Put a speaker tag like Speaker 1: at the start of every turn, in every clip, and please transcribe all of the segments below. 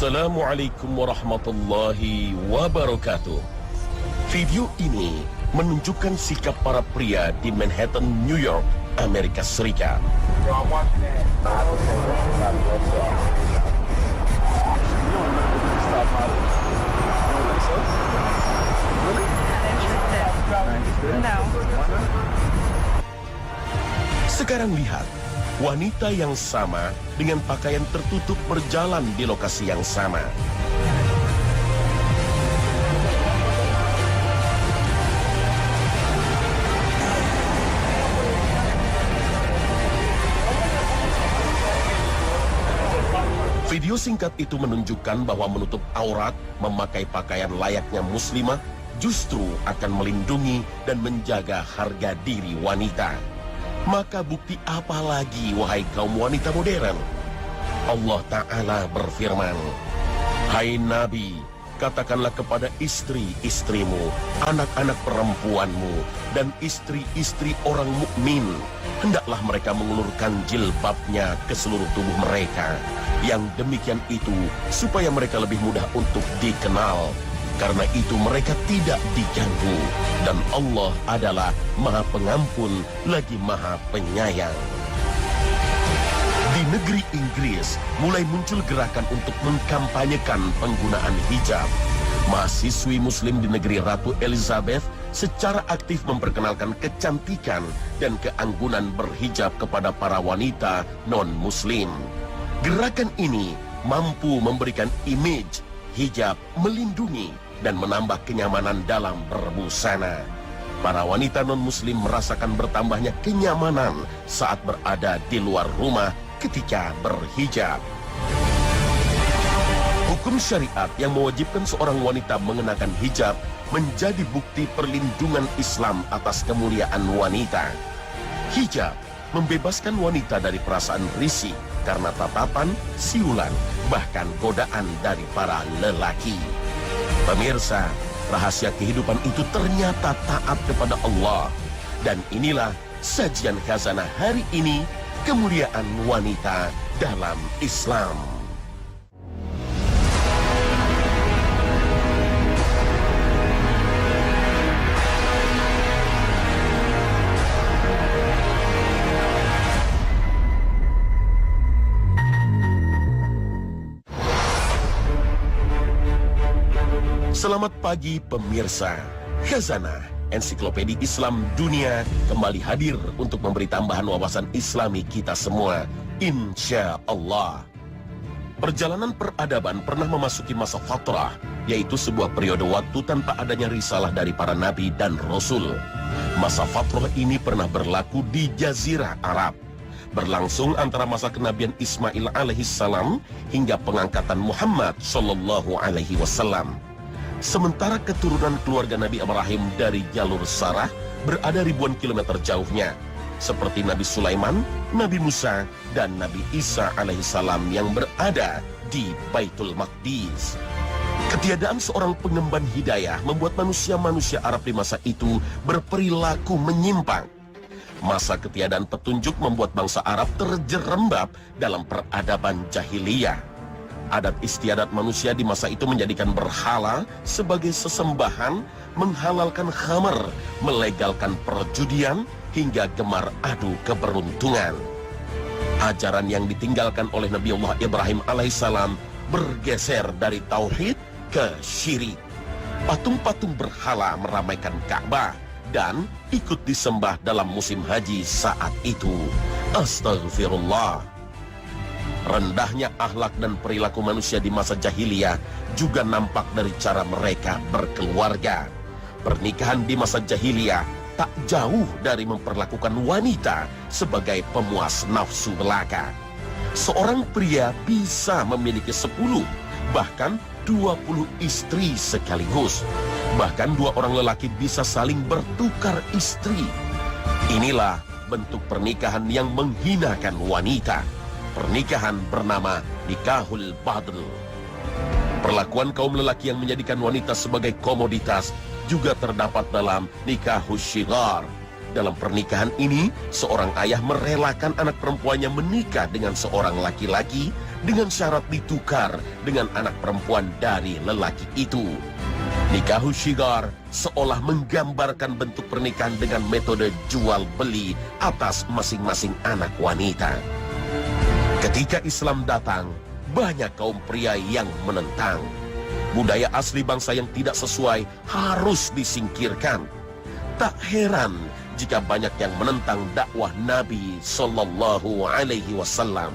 Speaker 1: Assalamualaikum warahmatullahi wabarakatuh. Video ini menunjukkan sikap para pria di Manhattan, New York, Amerika Serikat. Sekarang lihat, wanita yang sama dengan pakaian tertutup berjalan di lokasi yang sama. Video singkat itu menunjukkan bahwa menutup aurat, memakai pakaian layaknya muslimah, justru akan melindungi dan menjaga harga diri wanita. Maka bukti apa lagi, wahai kaum wanita modern? Allah Ta'ala berfirman, "Hai Nabi, katakanlah kepada istri-istrimu, anak-anak perempuanmu, dan istri-istri orang mukmin, hendaklah mereka mengulurkan jilbabnya ke seluruh tubuh mereka. Yang demikian itu supaya mereka lebih mudah untuk dikenal. Karena itu mereka tidak diganggu. Dan Allah adalah Maha Pengampun lagi Maha Penyayang." Di negeri Inggris mulai muncul gerakan untuk mengkampanyekan penggunaan hijab. Mahasiswi muslim di negeri Ratu Elizabeth secara aktif memperkenalkan kecantikan dan keanggunan berhijab kepada para wanita non-muslim. Gerakan ini mampu memberikan image hijab melindungi dan menambah kenyamanan dalam berbusana. Para wanita non-muslim merasakan bertambahnya kenyamanan saat berada di luar rumah ketika berhijab. Hukum syariat yang mewajibkan seorang wanita mengenakan hijab menjadi bukti perlindungan Islam atas kemuliaan wanita. Hijab membebaskan wanita dari perasaan risih karena tatapan, siulan, bahkan godaan dari para lelaki. Pemirsa, rahasia kehidupan itu ternyata taat kepada Allah. Dan inilah sajian khazanah hari ini, kemuliaan wanita dalam Islam. Selamat pagi pemirsa. Khazanah Ensiklopedia Islam Dunia kembali hadir untuk memberi tambahan wawasan Islami kita semua, insya Allah. Perjalanan peradaban pernah memasuki masa fatrah, yaitu sebuah periode waktu tanpa adanya risalah dari para nabi dan rasul. Masa fatrah ini pernah berlaku di Jazirah Arab, berlangsung antara masa kenabian Ismail alaihissalam hingga pengangkatan Muhammad sallallahu alaihi wasallam. Sementara keturunan keluarga Nabi Ibrahim dari jalur Sarah berada ribuan kilometer jauhnya, seperti Nabi Sulaiman, Nabi Musa, dan Nabi Isa alaihissalam yang berada di Baitul Maqdis. Ketiadaan seorang pengemban hidayah membuat manusia-manusia Arab di masa itu berperilaku menyimpang. Masa ketiadaan petunjuk membuat bangsa Arab terjerembab dalam peradaban jahiliyah. Adat istiadat manusia di masa itu menjadikan berhala sebagai sesembahan, menghalalkan khamar, melegalkan perjudian, hingga gemar adu keberuntungan. Ajaran yang ditinggalkan oleh Nabiullah Ibrahim alaihissalam bergeser dari tauhid ke syirik. Patung-patung berhala meramaikan Ka'bah dan ikut disembah dalam musim haji saat itu. Astagfirullah. Rendahnya akhlak dan perilaku manusia di masa jahiliyah juga nampak dari cara mereka berkeluarga. Pernikahan di masa jahiliyah tak jauh dari memperlakukan wanita sebagai pemuas nafsu belaka. Seorang pria bisa memiliki 10, bahkan 20 istri sekaligus. Bahkan 2 orang lelaki bisa saling bertukar istri. Inilah bentuk pernikahan yang menghinakan wanita. Pernikahan bernama Nikahul Badl. Perlakuan kaum lelaki yang menjadikan wanita sebagai komoditas juga terdapat dalam Nikahul Syigar. Dalam pernikahan ini, seorang ayah merelakan anak perempuannya menikah dengan seorang laki-laki dengan syarat ditukar dengan anak perempuan dari lelaki itu. Nikahus syigar seolah menggambarkan bentuk pernikahan dengan metode jual beli atas masing-masing anak wanita. Ketika Islam datang, banyak kaum pria yang menentang. Budaya asli bangsa yang tidak sesuai harus disingkirkan. Tak heran jika banyak yang menentang dakwah Nabi Sallallahu Alaihi Wasallam.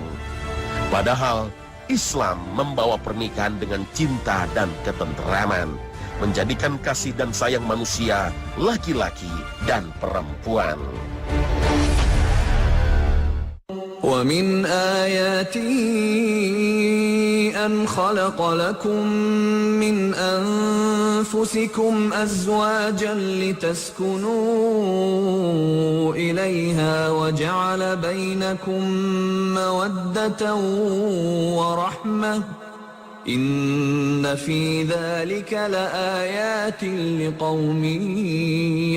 Speaker 1: Padahal Islam membawa pernikahan dengan cinta dan ketenteraman, menjadikan kasih dan sayang manusia, laki-laki dan perempuan.
Speaker 2: وَمِنْ آيَاتِهِ أَنْ خَلَقَ لَكُم مِّنْ أَنفُسِكُمْ أَزْوَاجًا لِتَسْكُنُوا إِلَيْهَا وَجَعَلَ بَيْنَكُم مَّوَدَّةً وَرَحْمَةً إِنَّ فِي ذَلِكَ لَآيَاتٍ لِقَوْمٍ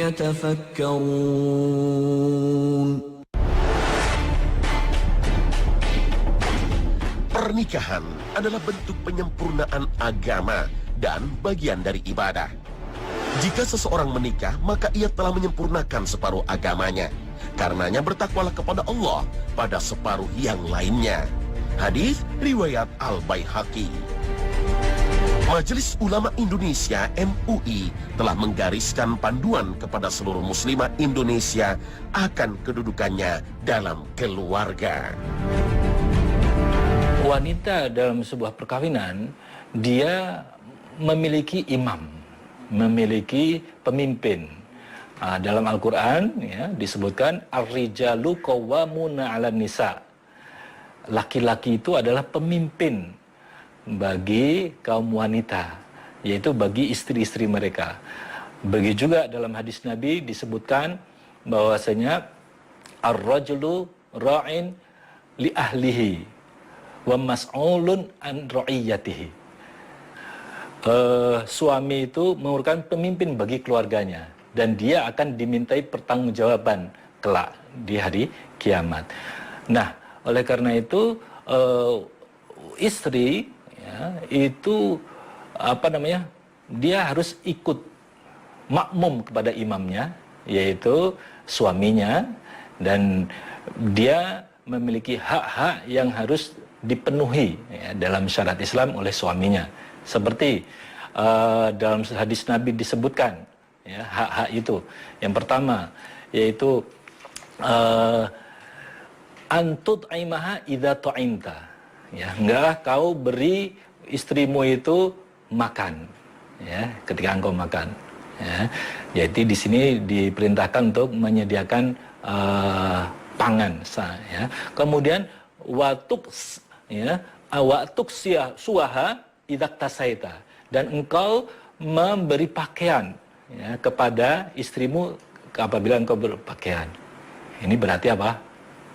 Speaker 2: يَتَفَكَّرُونَ.
Speaker 1: Pernikahan adalah bentuk penyempurnaan agama dan bagian dari ibadah. Jika seseorang menikah, maka ia telah menyempurnakan separuh agamanya. Karenanya bertakwalah kepada Allah pada separuh yang lainnya. Hadis riwayat Al-Baihaqi. Majelis Ulama Indonesia MUI telah menggariskan panduan kepada seluruh muslimah Indonesia akan kedudukannya dalam keluarga.
Speaker 3: Wanita dalam sebuah perkawinan, dia memiliki imam, memiliki pemimpin. Dalam Al-Quran ya, disebutkan ar-rijalu qawwamuna 'alan nisa. Laki-laki itu adalah pemimpin bagi kaum wanita, yaitu bagi istri-istri mereka. Begitu juga dalam hadis Nabi disebutkan bahwasanya ar-rajulu ra'in li ahlihi wa mas'ulun an ra'iyatihi. Suami itu merupakan pemimpin bagi keluarganya dan dia akan dimintai pertanggungjawaban kelak di hari kiamat. Nah, oleh karena itu istri ya, itu dia harus ikut makmum kepada imamnya, yaitu suaminya, dan dia memiliki hak-hak yang harus dipenuhi ya, dalam syariat Islam oleh suaminya. Seperti dalam hadis Nabi disebutkan ya, hak-hak itu. Yang pertama yaitu antut aimaha idza tu'imta. Ya, enggaklah kau beri istrimu itu makan ya, ketika engkau makan. Ya. Jadi di sini diperintahkan untuk menyediakan pangan ya. Kemudian watuk ya, awatuk suaha idak tasaita, dan engkau memberi pakaian ya, kepada istrimu apabila engkau berpakaian. Ini berarti apa?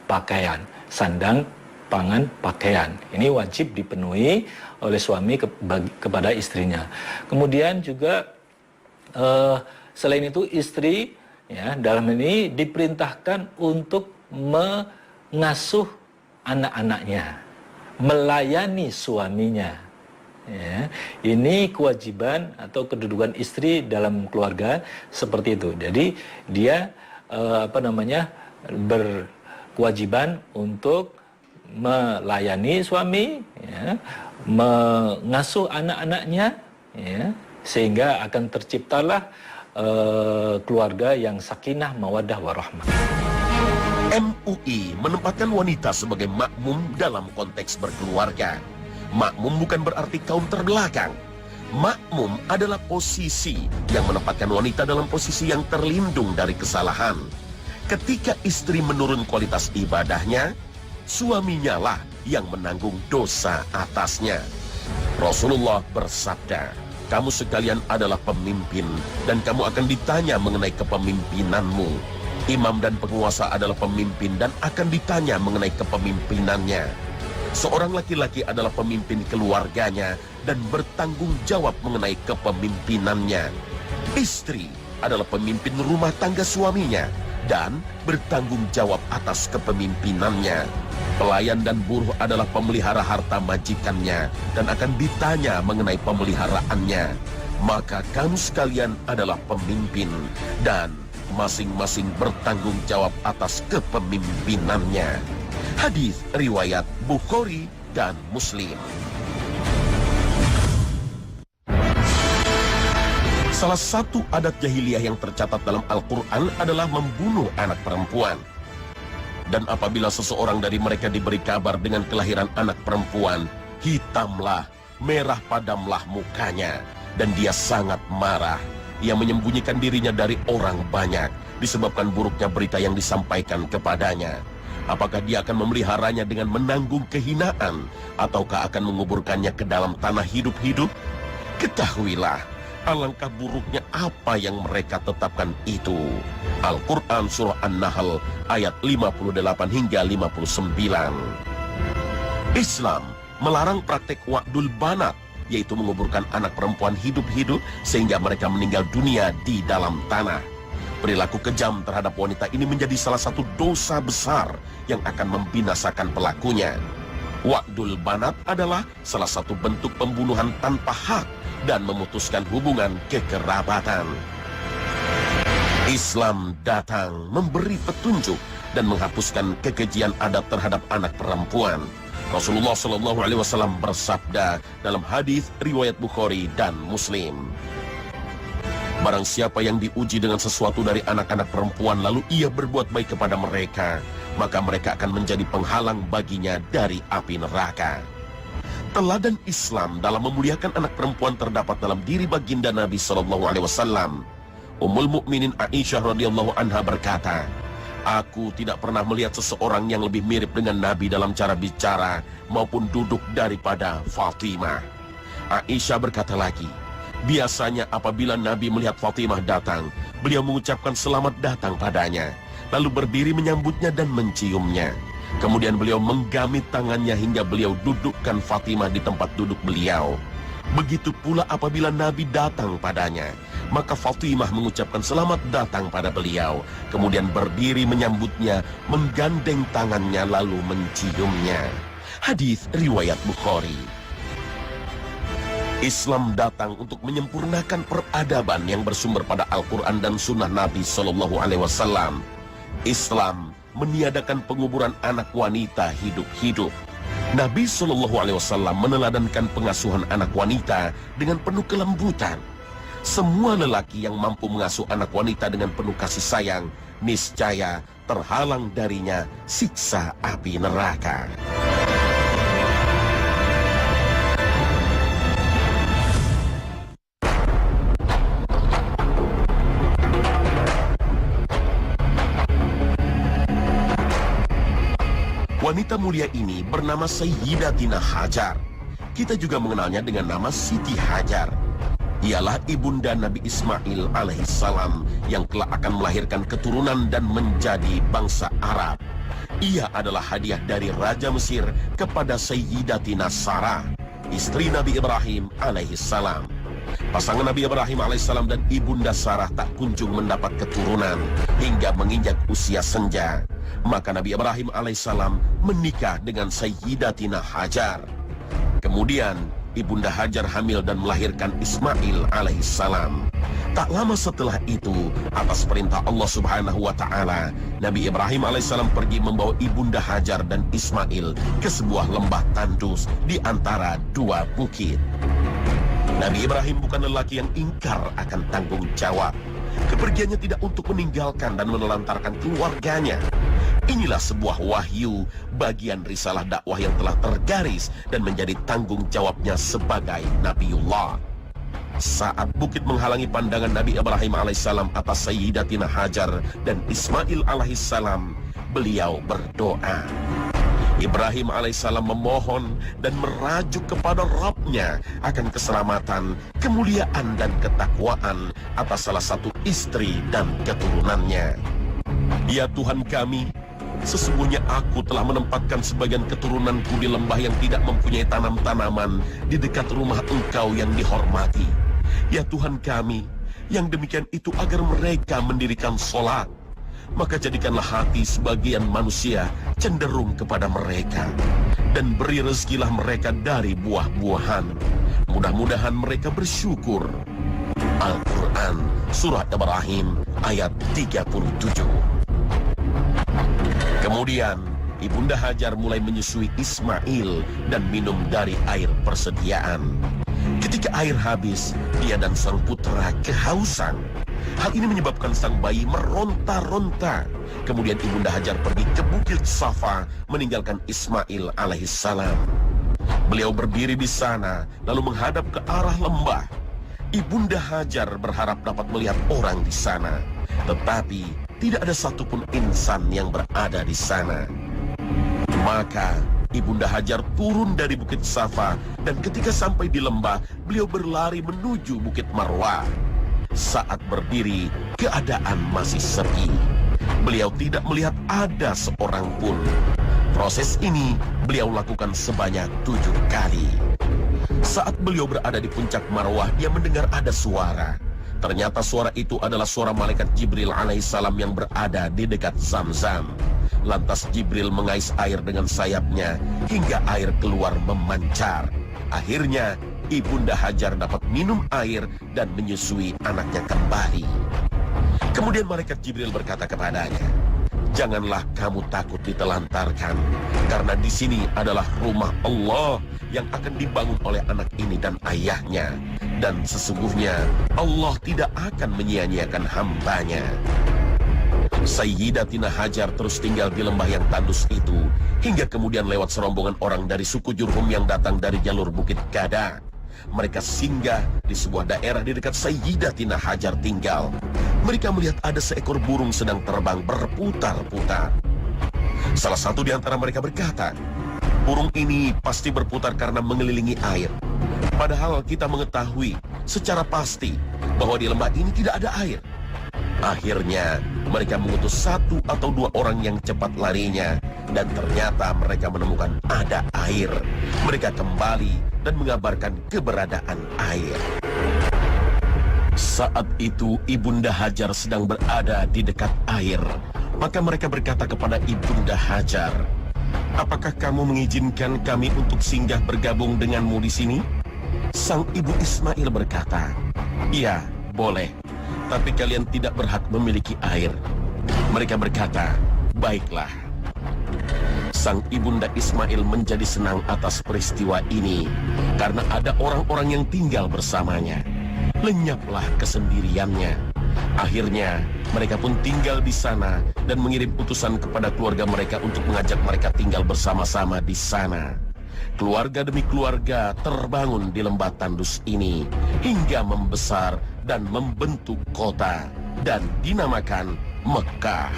Speaker 3: Pakaian, sandang, pangan, pakaian. Ini wajib dipenuhi oleh suami kepada istrinya. Kemudian juga selain itu istri ya, dalam ini diperintahkan untuk mengasuh anak-anaknya, melayani suaminya. Ya, ini kewajiban atau kedudukan istri dalam keluarga seperti itu. Jadi dia berkewajiban untuk melayani suami, ya, mengasuh anak-anaknya, ya, sehingga akan terciptalah keluarga yang sakinah, mawaddah, warahmah.
Speaker 1: MUI menempatkan wanita sebagai makmum dalam konteks berkeluarga. Makmum bukan berarti kaum terbelakang. Makmum adalah posisi yang menempatkan wanita dalam posisi yang terlindung dari kesalahan. Ketika istri menurun kualitas ibadahnya, suaminya lah yang menanggung dosa atasnya. Rasulullah bersabda, kamu sekalian adalah pemimpin dan kamu akan ditanya mengenai kepemimpinanmu. Imam dan penguasa adalah pemimpin dan akan ditanya mengenai kepemimpinannya. Seorang laki-laki adalah pemimpin keluarganya dan bertanggung jawab mengenai kepemimpinannya. Istri adalah pemimpin rumah tangga suaminya dan bertanggung jawab atas kepemimpinannya. Pelayan dan buruh adalah pemelihara harta majikannya dan akan ditanya mengenai pemeliharaannya. Maka kamu sekalian adalah pemimpin dan masing-masing bertanggung jawab atas kepemimpinannya. Hadis riwayat Bukhari dan Muslim. Salah satu adat jahiliyah yang tercatat dalam Al-Quran adalah membunuh anak perempuan. Dan apabila seseorang dari mereka diberi kabar dengan kelahiran anak perempuan, hitamlah, merah padamlah mukanya, dan dia sangat marah. Ia menyembunyikan dirinya dari orang banyak, disebabkan buruknya berita yang disampaikan kepadanya. Apakah dia akan memeliharanya dengan menanggung kehinaan, ataukah akan menguburkannya ke dalam tanah hidup-hidup? Ketahuilah, alangkah buruknya apa yang mereka tetapkan itu. Al-Quran Surah An-Nahl ayat 58 hingga 59. Islam melarang praktek wa'dul banat, yaitu menguburkan anak perempuan hidup-hidup sehingga mereka meninggal dunia di dalam tanah. Perilaku kejam terhadap wanita ini menjadi salah satu dosa besar yang akan membinasakan pelakunya. Wa'dul banat adalah salah satu bentuk pembunuhan tanpa hak dan memutuskan hubungan kekerabatan. Islam datang memberi petunjuk dan menghapuskan kekejian adat terhadap anak perempuan. Rasulullah SAW bersabda dalam hadis riwayat Bukhari dan Muslim, barang siapa yang diuji dengan sesuatu dari anak-anak perempuan lalu ia berbuat baik kepada mereka, maka mereka akan menjadi penghalang baginya dari api neraka. Teladan Islam dalam memuliakan anak perempuan terdapat dalam diri baginda Nabi SAW. Ummul Mukminin Aisyah radhiyallahu anha berkata, aku tidak pernah melihat seseorang yang lebih mirip dengan Nabi dalam cara bicara maupun duduk daripada Fatimah. Aisyah berkata lagi, biasanya apabila Nabi melihat Fatimah datang, beliau mengucapkan selamat datang padanya, lalu berdiri menyambutnya dan menciumnya. Kemudian beliau menggamit tangannya hingga beliau dudukkan Fatimah di tempat duduk beliau. Begitu pula apabila Nabi datang padanya, maka Fatimah mengucapkan selamat datang pada beliau, kemudian berdiri menyambutnya, menggandeng tangannya lalu menciumnya. Hadis riwayat Bukhari. Islam datang untuk menyempurnakan peradaban yang bersumber pada Al-Quran dan Sunnah Nabi SAW. Islam meniadakan penguburan anak wanita hidup-hidup. Nabi SAW meneladankan pengasuhan anak wanita dengan penuh kelembutan. Semua lelaki yang mampu mengasuh anak wanita dengan penuh kasih sayang, niscaya terhalang darinya siksa api neraka. Wanita mulia ini bernama Sayyidatina Hajar. Kita juga mengenalnya dengan nama Siti Hajar. Ialah ibunda Nabi Ismail alaihissalam yang kelak akan melahirkan keturunan dan menjadi bangsa Arab. Ia adalah hadiah dari Raja Mesir kepada Sayyidatina Sarah, istri Nabi Ibrahim alaihissalam. Pasangan Nabi Ibrahim alaihissalam dan ibunda Sarah tak kunjung mendapat keturunan hingga menginjak usia senja. Maka Nabi Ibrahim alaihissalam menikah dengan Sayyidatina Hajar. Kemudian ibunda Hajar hamil dan melahirkan Ismail alaihissalam. Tak lama setelah itu, atas perintah Allah Subhanahu wa taala, Nabi Ibrahim alaihissalam pergi membawa ibunda Hajar dan Ismail ke sebuah lembah tandus di antara dua bukit. Nabi Ibrahim bukan lelaki yang ingkar akan tanggung jawab. Kepergiannya tidak untuk meninggalkan dan menelantarkan keluarganya. Inilah sebuah wahyu, bagian risalah dakwah yang telah tergaris dan menjadi tanggung jawabnya sebagai Nabiullah. Saat bukit menghalangi pandangan Nabi Ibrahim alaihissalam atas Sayyidatina Hajar dan Ismail alaihissalam, beliau berdoa. Ibrahim alaihissalam memohon dan merajuk kepada Rabb-Nya akan keselamatan, kemuliaan dan ketakwaan atas salah satu istri dan keturunannya. Ya Tuhan kami, sesungguhnya aku telah menempatkan sebagian keturunanku di lembah yang tidak mempunyai tanam-tanaman di dekat rumah Engkau yang dihormati. Ya Tuhan kami, yang demikian itu agar mereka mendirikan sholat. maka jadikanlah hati sebagian manusia cenderung kepada mereka, dan beri rezekilah mereka dari buah-buahan. Mudah-mudahan mereka bersyukur. Al-Quran, Surah Ibrahim, ayat 37. Kemudian, Ibunda Hajar mulai menyusui Ismail dan minum dari air persediaan. Ketika air habis, dia dan sang putra kehausan. Hal ini menyebabkan sang bayi meronta-ronta. Kemudian Ibunda Hajar pergi ke Bukit Safa meninggalkan Ismail alaihissalam. Beliau berdiri di sana lalu menghadap ke arah lembah. Ibunda Hajar berharap dapat melihat orang di sana, tetapi tidak ada satupun insan yang berada di sana. Maka Ibunda Hajar turun dari Bukit Safa, dan ketika sampai di lembah, beliau berlari menuju Bukit Marwah. Saat berdiri, keadaan masih sepi. Beliau tidak melihat ada seorang pun. Proses ini beliau lakukan sebanyak 7 kali. Saat beliau berada di puncak Marwah, dia mendengar ada suara. Ternyata suara itu adalah suara malaikat Jibril alaihissalam yang berada di dekat Zamzam. Lantas Jibril mengais air dengan sayapnya hingga air keluar memancar. Akhirnya Ibunda Hajar dapat minum air dan menyusui anaknya kembali. Kemudian malaikat Jibril berkata kepadanya, "Janganlah kamu takut ditelantarkan, karena di sini adalah rumah Allah yang akan dibangun oleh anak ini dan ayahnya. Dan sesungguhnya Allah tidak akan menyia-nyiakan hambanya." Sayyidatina Hajar terus tinggal di lembah yang tandus itu, hingga kemudian lewat serombongan orang dari suku Jurhum yang datang dari jalur Bukit Gada. Mereka singgah di sebuah daerah di dekat Sayyidatina Hajar tinggal. Mereka melihat ada seekor burung sedang terbang berputar-putar. Salah satu di antara mereka berkata, "Burung ini pasti berputar karena mengelilingi air. Padahal kita mengetahui secara pasti bahwa di lembah ini tidak ada air." Akhirnya mereka mengutus 1 atau 2 orang yang cepat larinya, dan ternyata mereka menemukan ada air. Mereka kembali dan mengabarkan keberadaan air. Saat itu Ibunda Hajar sedang berada di dekat air. Maka mereka berkata kepada Ibunda Hajar, "Apakah kamu mengizinkan kami untuk singgah bergabung denganmu di sini?" Sang ibu Ismail berkata, "Iya, boleh. Tapi kalian tidak berhak memiliki air." Mereka berkata, "Baiklah." Sang ibunda Ismail menjadi senang atas peristiwa ini, karena ada orang-orang yang tinggal bersamanya. Lenyaplah kesendiriannya. Akhirnya mereka pun tinggal di sana dan mengirim utusan kepada keluarga mereka untuk mengajak mereka tinggal bersama-sama di sana. Keluarga demi keluarga terbangun di lembah tandus ini hingga membesar dan membentuk kota dan dinamakan Mekah.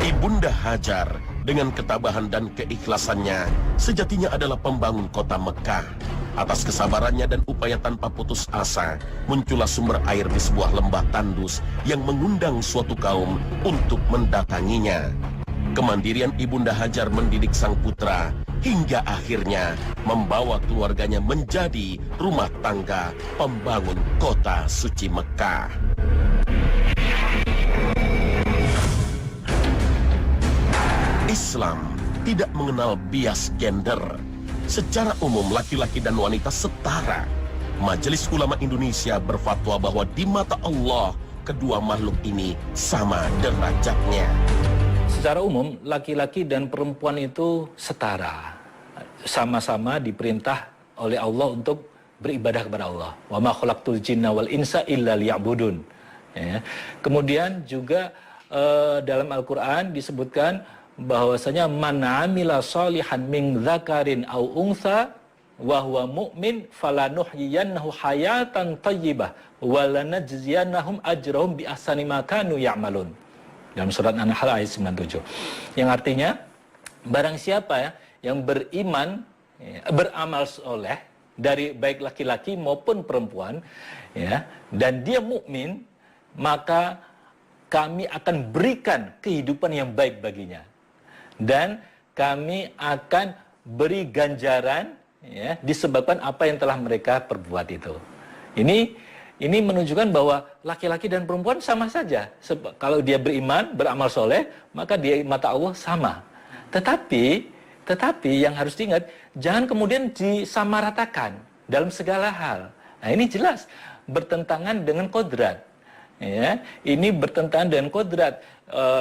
Speaker 1: Ibunda Hajar dengan ketabahan dan keikhlasannya sejatinya adalah pembangun kota Mekah. Atas kesabarannya dan upaya tanpa putus asa, muncullah sumber air di sebuah lembah tandus yang mengundang suatu kaum untuk mendatanginya. Kemandirian Ibunda Hajar mendidik sang putra hingga akhirnya membawa keluarganya menjadi rumah tangga pembangun kota suci Mekah. Islam tidak mengenal bias gender. Secara umum laki-laki dan wanita setara. Majelis Ulama Indonesia berfatwa bahwa di mata Allah kedua makhluk ini sama derajatnya.
Speaker 3: Secara umum laki-laki dan perempuan itu setara. Sama-sama diperintah oleh Allah untuk beribadah kepada Allah. Wa ma khalaqtul jinna wal insa illa liya'budun. Ya. Kemudian juga dalam Al-Qur'an disebutkan bahwasanya man 'amila shalihan min dzakarin aw untha wa huwa mu'min falanuhyiyannahu hayatan thayyibah wa lanajziyannahum ajrahum bi ahsani ma kanu ya'malun. Dalam surat An-Nahl ayat 97. Yang artinya barang siapa ya yang beriman, ya, beramal soleh dari baik laki-laki maupun perempuan, ya, dan dia mukmin, maka kami akan berikan kehidupan yang baik baginya. Dan kami akan beri ganjaran, ya, disebabkan apa yang telah mereka perbuat itu. Ini ini menunjukkan bahwa laki-laki dan perempuan sama saja. Kalau dia beriman, beramal soleh, maka dia mata Allah sama. Tetapi yang harus diingat, jangan kemudian disamaratakan dalam segala hal. Nah, ini jelas bertentangan dengan kodrat. Ya, ini bertentangan dengan kodrat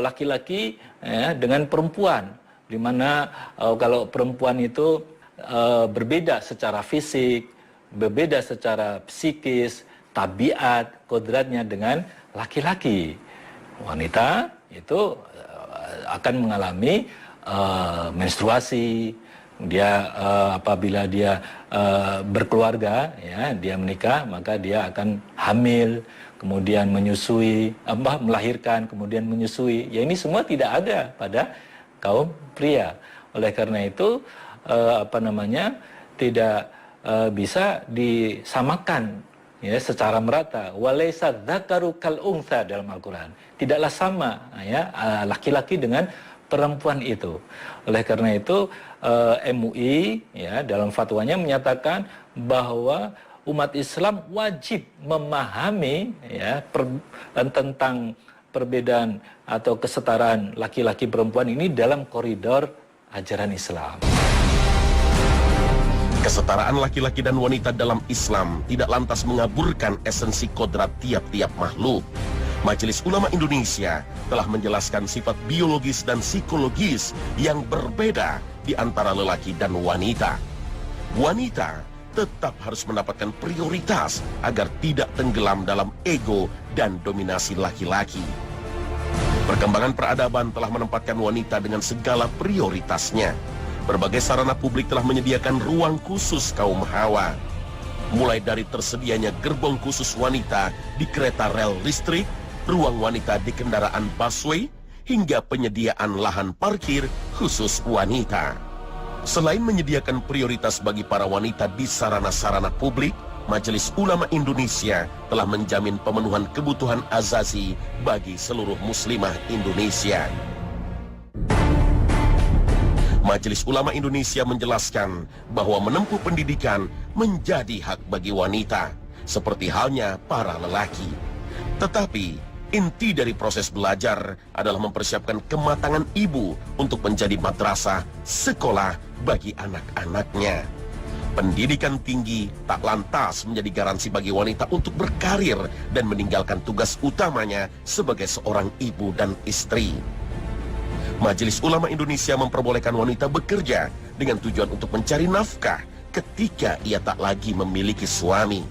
Speaker 3: laki-laki dengan perempuan. Di mana kalau perempuan itu berbeda secara fisik, berbeda secara psikis, tabiat, kodratnya dengan laki-laki. Wanita itu akan mengalami menstruasi. Dia apabila dia berkeluarga, ya, dia menikah, maka dia akan hamil, kemudian menyusui, melahirkan, kemudian menyusui. Ya, ini semua tidak ada pada kaum pria. Oleh karena itu tidak bisa disamakan, ya, secara merata. Walaysa dzakaru kal untha dalam Al-Qur'an. Tidaklah sama, ya, laki-laki dengan perempuan itu. Oleh karena itu MUI, ya, dalam fatwanya menyatakan bahwa umat Islam wajib memahami, ya, tentang perbedaan atau kesetaraan laki-laki perempuan ini dalam koridor ajaran Islam.
Speaker 1: Kesetaraan laki-laki dan wanita dalam Islam tidak lantas mengaburkan esensi kodrat tiap-tiap makhluk. Majelis Ulama Indonesia telah menjelaskan sifat biologis dan psikologis yang berbeda di antara lelaki dan wanita. Wanita tetap harus mendapatkan prioritas agar tidak tenggelam dalam ego dan dominasi laki-laki. Perkembangan peradaban telah menempatkan wanita dengan segala prioritasnya. Berbagai sarana publik telah menyediakan ruang khusus kaum hawa. Mulai dari tersedianya gerbong khusus wanita di kereta rel listrik, ruang wanita di kendaraan busway, hingga penyediaan lahan parkir khusus wanita. Selain menyediakan prioritas bagi para wanita di sarana-sarana publik, Majelis Ulama Indonesia telah menjamin pemenuhan kebutuhan asasi bagi seluruh muslimah Indonesia. Majelis Ulama Indonesia menjelaskan bahwa menempuh pendidikan menjadi hak bagi wanita, seperti halnya para lelaki. Tetapi, inti dari proses belajar adalah mempersiapkan kematangan ibu untuk menjadi madrasah, sekolah bagi anak-anaknya. Pendidikan tinggi tak lantas menjadi garansi bagi wanita untuk berkarir dan meninggalkan tugas utamanya sebagai seorang ibu dan istri. Majelis Ulama Indonesia memperbolehkan wanita bekerja dengan tujuan untuk mencari nafkah ketika ia tak lagi memiliki suami.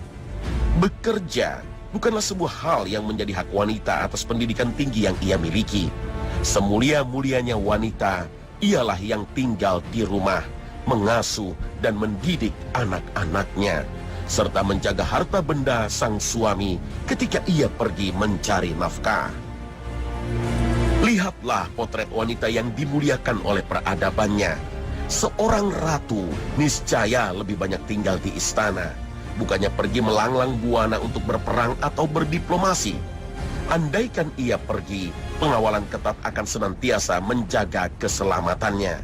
Speaker 1: Bekerja bukanlah sebuah hal yang menjadi hak wanita atas pendidikan tinggi yang ia miliki. Semulia-mulianya wanita ialah yang tinggal di rumah, mengasuh dan mendidik anak-anaknya, serta menjaga harta benda sang suami ketika ia pergi mencari nafkah. Lihatlah potret wanita yang dimuliakan oleh peradabannya. Seorang ratu niscaya lebih banyak tinggal di istana, bukannya pergi melanglang buana untuk berperang atau berdiplomasi. Andaikan ia pergi, pengawalan ketat akan senantiasa menjaga keselamatannya.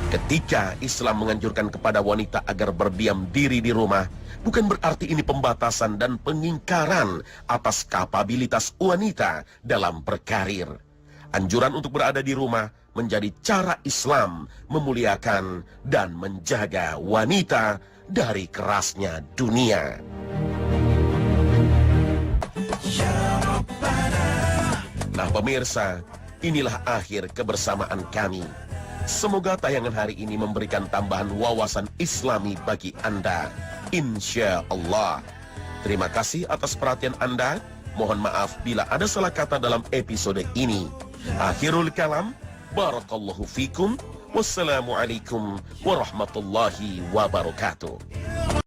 Speaker 1: Ketika Islam menganjurkan kepada wanita agar berdiam diri di rumah, bukan berarti ini pembatasan dan pengingkaran atas kapabilitas wanita dalam berkarir. Anjuran untuk berada di rumah menjadi cara Islam memuliakan dan menjaga wanita dari kerasnya dunia. Nah pemirsa, inilah akhir kebersamaan kami. Semoga tayangan hari ini memberikan tambahan wawasan Islami bagi Anda, insya Allah. Terima kasih atas perhatian Anda. Mohon maaf bila ada salah kata dalam episode ini. Akhirul kalam, barakallahu fikum, wassalamualaikum warahmatullahi wabarakatuh.